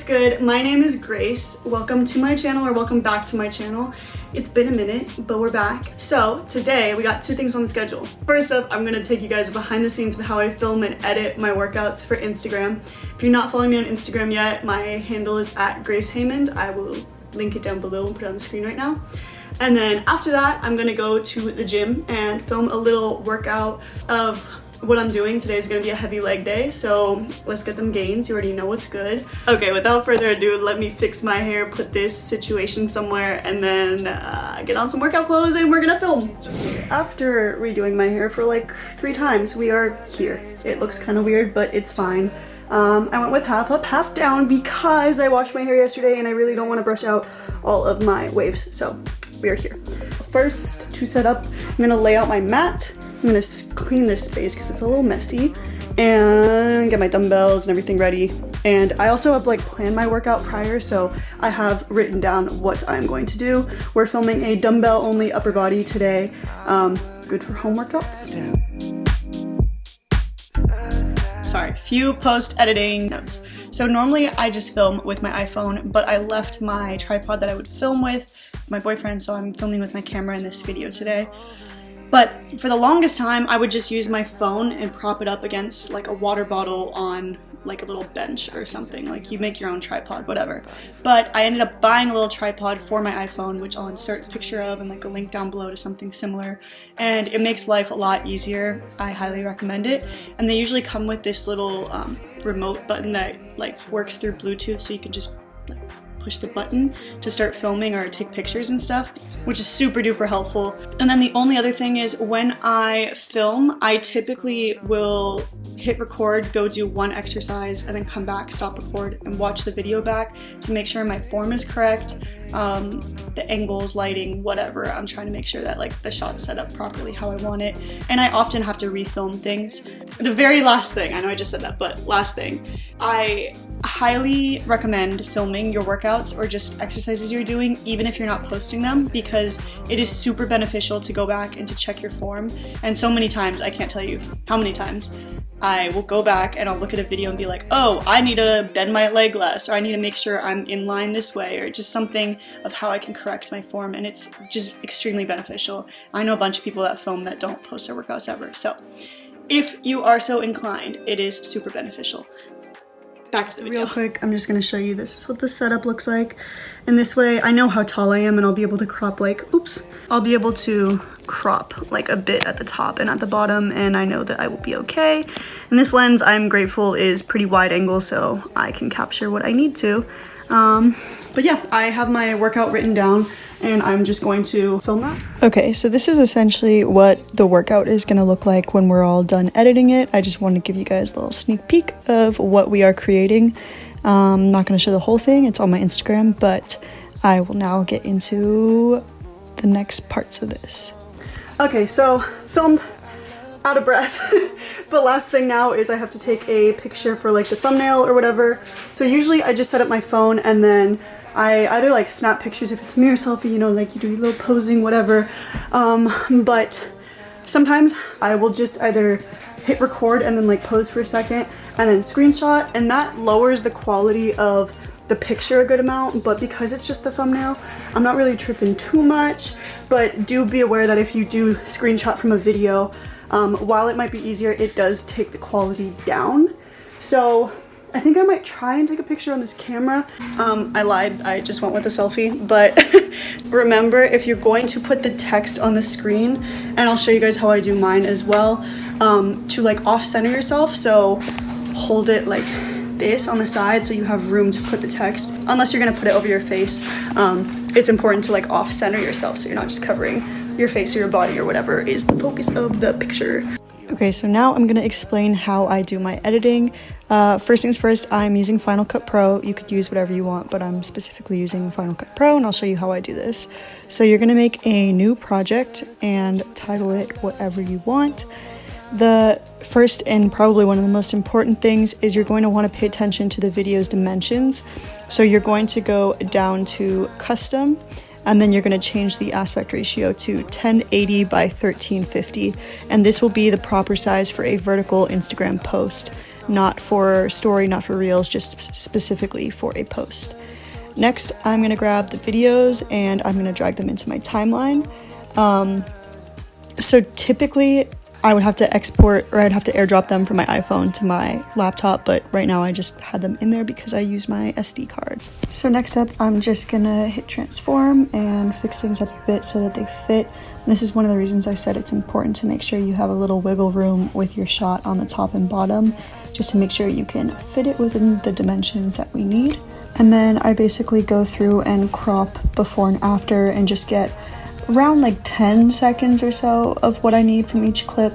good? My name is Grace. Welcome to my channel, or welcome back to my channel. It's been a minute, but we're back. So today we got two things on the schedule. First up, I'm gonna take you guys behind the scenes of how I film and edit my workouts for Instagram. If you're not following me on Instagram yet, my handle is at Grace Haymond. I will link it down below and put it on the screen right now. And then after that, I'm gonna go to the gym and film a little workout of what I'm doing. Today is gonna be a heavy leg day, so let's get them gains. You already know what's good. Okay, without further ado, let me fix my hair, put this situation somewhere, and then get on some workout clothes and we're gonna film. After redoing my hair for like 3 times, we are here. It looks kind of weird, but it's fine. I went with half up, half down because I washed my hair yesterday and I really don't want to brush out all of my waves, so we are here. First, to set up, I'm gonna lay out my mat. I'm gonna clean this space because it's a little messy and get my dumbbells and everything ready. And I also have like planned my workout prior, so I have written down what I'm going to do. We're filming a dumbbell only upper body today. Good for home workouts. Sorry, few post-editing notes. So normally I just film with my iPhone, but I left my tripod that I would film with my boyfriend, so I'm filming with my camera in this video today. But for the longest time, I would just use my phone and prop it up against like a water bottle on like a little bench or something. Like you make your own tripod, whatever. But I ended up buying a little tripod for my iPhone, which I'll insert a picture of and like a link down below to something similar. And it makes life a lot easier. I highly recommend it. And they usually come with this little remote button that like works through Bluetooth, so you can just like push the button to start filming or take pictures and stuff, which is super duper helpful. And then the only other thing is when I film, I typically will hit record, go do one exercise, and then come back, stop record, and watch the video back to make sure my form is correct, the angles, lighting, whatever. I'm trying to make sure that like the shot's set up properly how I want it. And I often have to refilm things. The very last thing, I know I just said that, but last thing, I highly recommend filming your workouts or just exercises you're doing, even if you're not posting them, because it is super beneficial to go back and to check your form. And so many times, I can't tell you how many times, I will go back and I'll look at a video and be like, oh, I need to bend my leg less, or I need to make sure I'm in line this way, or just something of how I can correct my form, and it's just extremely beneficial. I know a bunch of people that film that don't post their workouts ever, so if you are so inclined, it is super beneficial. Back to the video. Real quick, I'm just gonna show you this is what the setup looks like. And this way, I know how tall I am and I'll be able to crop like, oops, I'll be able to crop like a bit at the top and at the bottom, and I know that I will be okay. And this lens, I'm grateful, is pretty wide angle, so I can capture what I need to. But yeah, I have my workout written down and I'm just going to film that. Okay, so this is essentially what the workout is gonna look like when we're all done editing it. I just wanted to give you guys a little sneak peek of what we are creating. I'm not gonna show the whole thing, it's on my Instagram, but I will now get into the next parts of this. Okay, so filmed, out of breath. But last thing now is I have to take a picture for like the thumbnail or whatever. So usually I just set up my phone and then I either like snap pictures if it's a mirror selfie, you know, like you do a little posing, whatever. But sometimes I will just either hit record and then like pose for a second and then screenshot, and that lowers the quality of the picture a good amount. But because it's just the thumbnail, I'm not really tripping too much. But do be aware that if you do screenshot from a video, while it might be easier, it does take the quality down. So I think I might try and take a picture on this camera. I lied, I just went with a selfie, but remember, if you're going to put the text on the screen, and I'll show you guys how I do mine as well, to like off-center yourself, so hold it like this on the side so you have room to put the text, unless you're gonna put it over your face. It's important to like off-center yourself so you're not just covering your face or your body or whatever is the focus of the picture. Okay, so now I'm gonna explain how I do my editing. First things first, I'm using Final Cut Pro. You could use whatever you want, but I'm specifically using Final Cut Pro, and I'll show you how I do this. So you're gonna make a new project and title it whatever you want. The first and probably one of the most important things is you're going to want to pay attention to the video's dimensions. So you're going to go down to custom, and then you're going to change the aspect ratio to 1080 by 1350, and this will be the proper size for a vertical Instagram post. not for story, not for reels, just specifically for a post. Next, I'm gonna grab the videos and I'm gonna drag them into my timeline. So typically I would have to export, or I'd have to airdrop them from my iPhone to my laptop, but right now I just had them in there because I use my SD card. So next up, I'm just gonna hit transform and fix things up a bit so that they fit. This is one of the reasons I said it's important to make sure you have a little wiggle room with your shot on the top and bottom, just to make sure you can fit it within the dimensions that we need. And then I basically go through and crop before and after and just get around like 10 seconds or so of what I need from each clip.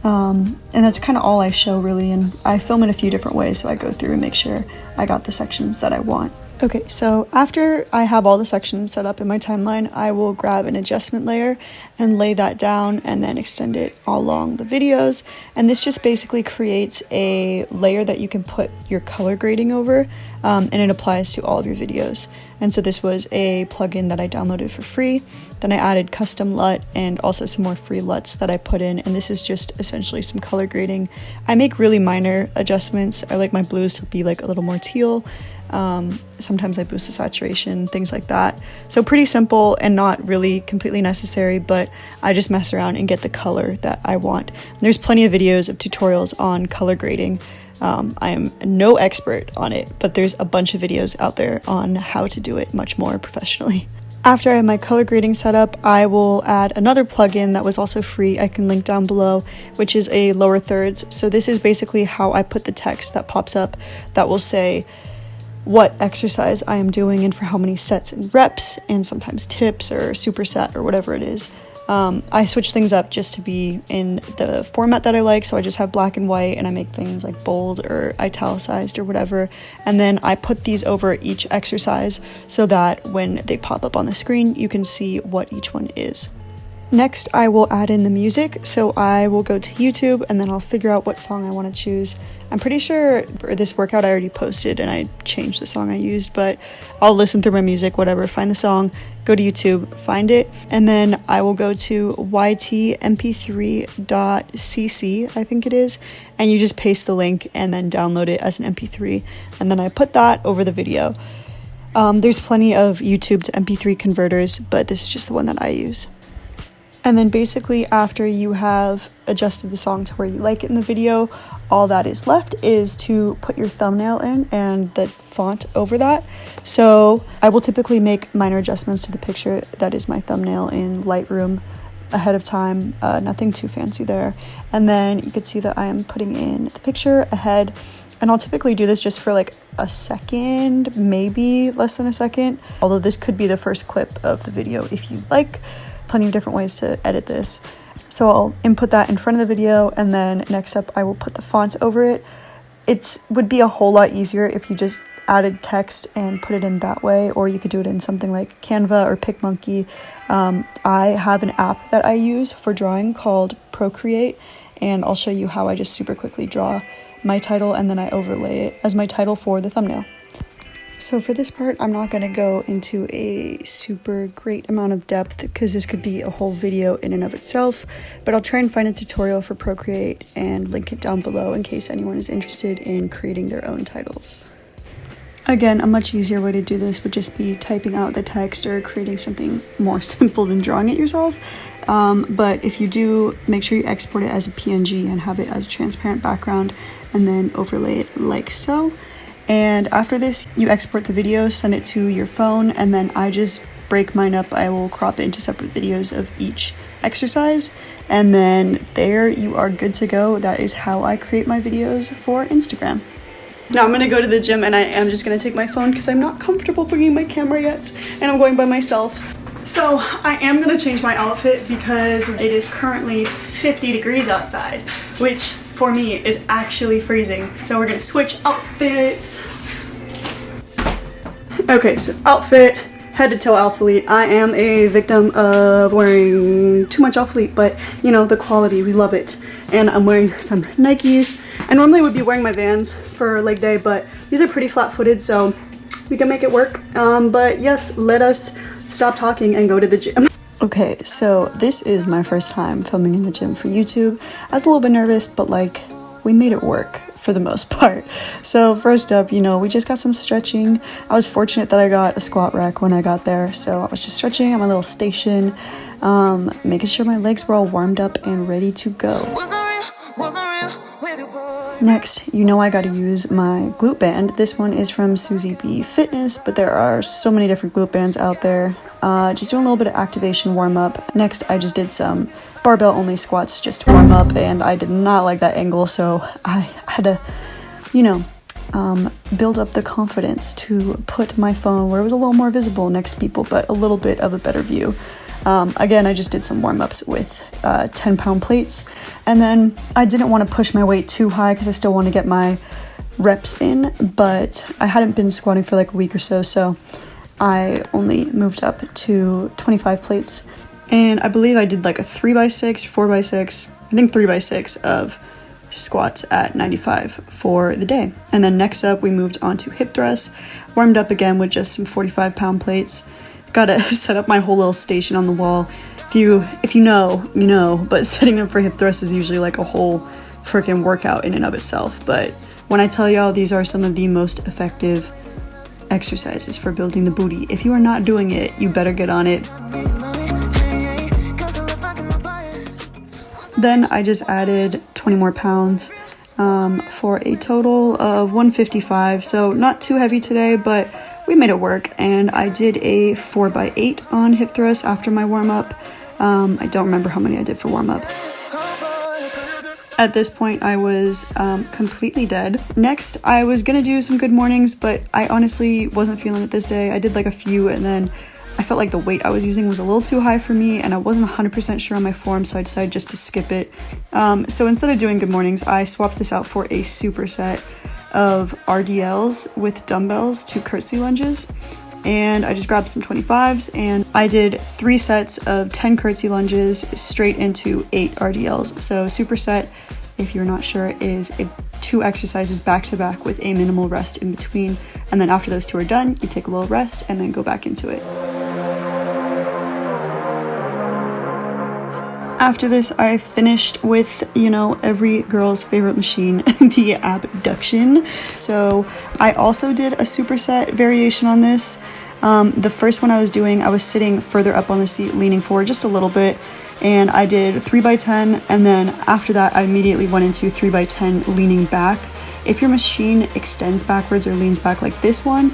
And that's kind of all I show really, and I film in a few different ways, so I go through and make sure I got the sections that I want. Okay, so after I have all the sections set up in my timeline, I will grab an adjustment layer and lay that down and then extend it all along the videos. And this just basically creates a layer that you can put your color grading over, and it applies to all of your videos. And so this was a plugin that I downloaded for free. Then I added custom LUT and also some more free LUTs that I put in, and this is just essentially some color grading. I make really minor adjustments. I like my blues to be like a little more teal. Sometimes I boost the saturation, things like that. So pretty simple and not really completely necessary, but I just mess around and get the color that I want. There's plenty of videos of tutorials on color grading. I am no expert on it, but there's a bunch of videos out there on how to do it much more professionally. After I have my color grading set up, I will add another plugin that was also free, I can link down below, which is a lower thirds. So this is basically how I put the text that pops up that will say what exercise I am doing and for how many sets and reps, and sometimes tips or superset or whatever it is. I switch things up just to be in the format that I like, so I just have black and white and I make things like bold or italicized or whatever, and then I put these over each exercise so that when they pop up on the screen you can see what each one is. Next, I will add in the music, so I will go to YouTube and then I'll figure out what song I want to choose. I'm pretty sure for this workout I already posted and I changed the song I used, but I'll listen through my music, whatever, find the song, go to YouTube, find it, and then I will go to ytmp3.cc, I think it is, and you just paste the link and then download it as an MP3, and then I put that over the video. There's plenty of YouTube to MP3 converters, but this is just the one that I use. And then basically after you have adjusted the song to where you like it in the video, all that is left is to put your thumbnail in and the font over that. So I will typically make minor adjustments to the picture that is my thumbnail in Lightroom ahead of time, nothing too fancy there. And then you can see that I am putting in the picture ahead, and I'll typically do this just for like a second, maybe less than a second, although this could be the first clip of the video if you like. Plenty of different ways to edit this. So I'll input that in front of the video, and then next up I will put the font over it. It would be a whole lot easier if you just added text and put it in that way, or you could do it in something like Canva or PicMonkey. I have an app that I use for drawing called Procreate, and I'll show you how I just super quickly draw my title and then I overlay it as my title for the thumbnail. So for this part, I'm not going to go into a super great amount of depth because this could be a whole video in and of itself, but I'll try and find a tutorial for Procreate and link it down below in case anyone is interested in creating their own titles. Again, a much easier way to do this would just be typing out the text or creating something more simple than drawing it yourself. But if you do, make sure you export it as a PNG and have it as a transparent background and then overlay it like so. And after this, you export the video, send it to your phone, and then I just break mine up. I will crop it into separate videos of each exercise, and then there you are good to go. That is how I create my videos for Instagram. Now I'm gonna go to the gym, and I am just gonna take my phone because I'm not comfortable bringing my camera yet, and I'm going by myself. So I am gonna change my outfit because it is currently 50 degrees outside, which for me is actually freezing. So we're gonna switch outfits. Okay, so outfit, head to toe Alphalete. I am a victim of wearing too much Alphalete, but you know, the quality, we love it. And I'm wearing some Nikes. I normally would be wearing my Vans for leg day, but these are pretty flat-footed, so we can make it work. But yes, let us stop talking and go to the gym. Okay, so this is my first time filming in the gym for YouTube. I was a little bit nervous, but like, we made it work for the most part. So first up, you know, we just got some stretching. I was fortunate that I got a squat rack when I got there, so I was just stretching at my little station, making sure my legs were all warmed up and ready to go. Next, you know I gotta use my glute band. This one is from Susie B Fitness, but there are so many different glute bands out there. Just doing a little bit of activation warm up. Next, I just did some barbell only squats just to warm up, and I did not like that angle, so I had to, you know, build up the confidence to put my phone where it was a little more visible next to people, but a little bit of a better view. Again, I just did some warm-ups with 10-pound plates, and then I didn't want to push my weight too high because I still want to get my reps in, but I hadn't been squatting for like a week or so, so I only moved up to 25 plates, and I believe I did like a 3x6, 4x6, I think 3x6 of squats at 95 for the day. And then next up, we moved on to hip thrusts, warmed up again with just some 45-pound plates. Gotta set up my whole little station on the wall. If you know, you know, but setting up for hip thrusts is usually like a whole freaking workout in and of itself. But when I tell y'all these are some of the most effective exercises for building the booty, if you are not doing it, you better get on it. Then I just added 20 more pounds for a total of 155. So not too heavy today, but we made it work, and I did a 4x8 on hip thrust after my warm-up. I don't remember how many I did for warm-up. At this point, I was completely dead. Next, I was gonna do some good mornings, but I honestly wasn't feeling it this day. I did like a few, and then I felt like the weight I was using was a little too high for me, and I wasn't 100% sure on my form, so I decided just to skip it. So instead of doing good mornings, I swapped this out for a superset of RDLs with dumbbells to Curtsy Lunges, and I just grabbed some 25s, and I did 3 sets of 10 Curtsy Lunges straight into 8 RDLs. So superset, if you're not sure, is 2 exercises back to back with a minimal rest in between, and then after those 2 are done, you take a little rest and then go back into it. After this, I finished with, you know, every girl's favorite machine, the Abduction. So I also did a superset variation on this. The first one I was doing, I was sitting further up on the seat, leaning forward just a little bit, and I did 3x10, and then after that, I immediately went into 3x10 leaning back. If your machine extends backwards or leans back like this one,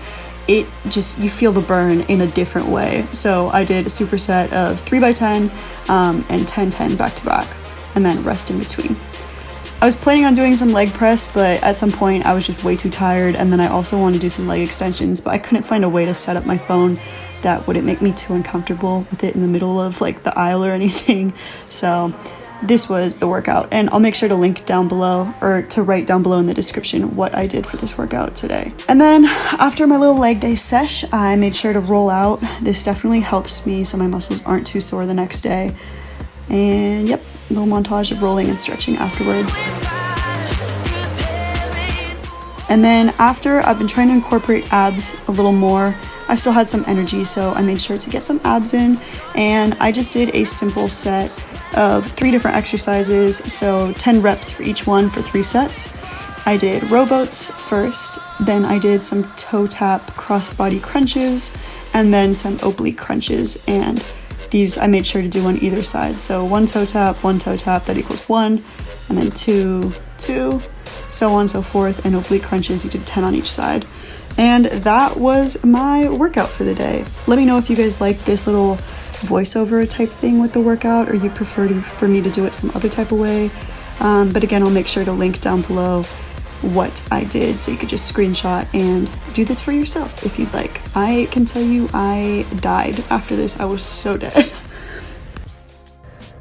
it just, you feel the burn in a different way. So I did a superset of 3x10 and 10-10 back to back, and then rest in between. I was planning on doing some leg press, but at some point I was just way too tired, and then I also wanted to do some leg extensions, but I couldn't find a way to set up my phone that wouldn't make me too uncomfortable with it in the middle of like the aisle or anything. So this was the workout, and I'll make sure to link down below, or to write down below in the description what I did for this workout today. And then after my little leg day sesh, I made sure to roll out. This definitely helps me so my muscles aren't too sore the next day. And yep, a little montage of rolling and stretching afterwards. And then after, I've been trying to incorporate abs a little more. I still had some energy, so I made sure to get some abs in, and I just did a simple set of 3 different exercises, so 10 reps for each one for 3 sets. I did rowboats first, then I did some toe tap crossbody crunches, and then some oblique crunches, and these I made sure to do on either side. So 1 toe tap, that equals 1, and then 2, 2, so on and so forth, and oblique crunches, you did 10 on each side. And that was my workout for the day. Let me know if you guys like this little voiceover type thing with the workout, or you prefer for me to do it some other type of way. But again, I'll make sure to link down below what I did, so you could just screenshot and do this for yourself if you'd like. I can tell you I died after this. I was so dead.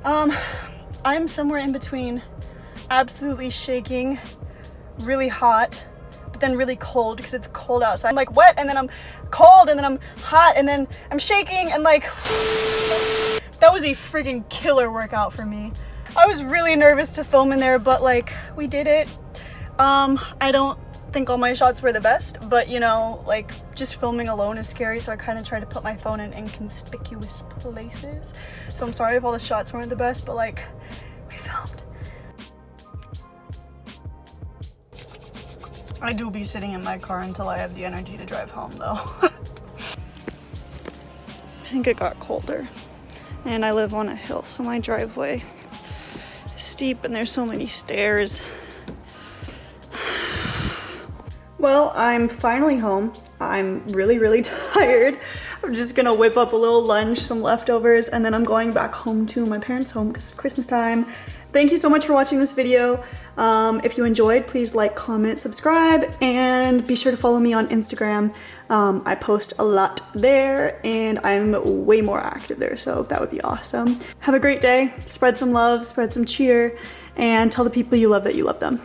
I'm somewhere in between absolutely shaking, really hot, but then really cold because it's cold outside. I'm like wet, and then I'm cold, and then I'm hot, and then I'm shaking, and like that was a freaking killer workout for me. I was really nervous to film in there, but like we did it. I don't think all my shots were the best, but you know, like just filming alone is scary, so I kind of try to put my phone in inconspicuous places. So I'm sorry if all the shots weren't the best, but like we filmed. I do be sitting in my car until I have the energy to drive home though. I think it got colder. And I live on a hill, so my driveway is steep and there's so many stairs. Well, I'm finally home. I'm really tired. I'm just gonna whip up a little lunch, some leftovers, and then I'm going back home to my parents' home because it's Christmas time. Thank you so much for watching this video. If you enjoyed, please like, comment, subscribe, and be sure to follow me on Instagram. I post a lot there and I'm way more active there, so that would be awesome. Have a great day. Spread some love, spread some cheer, and tell the people you love that you love them.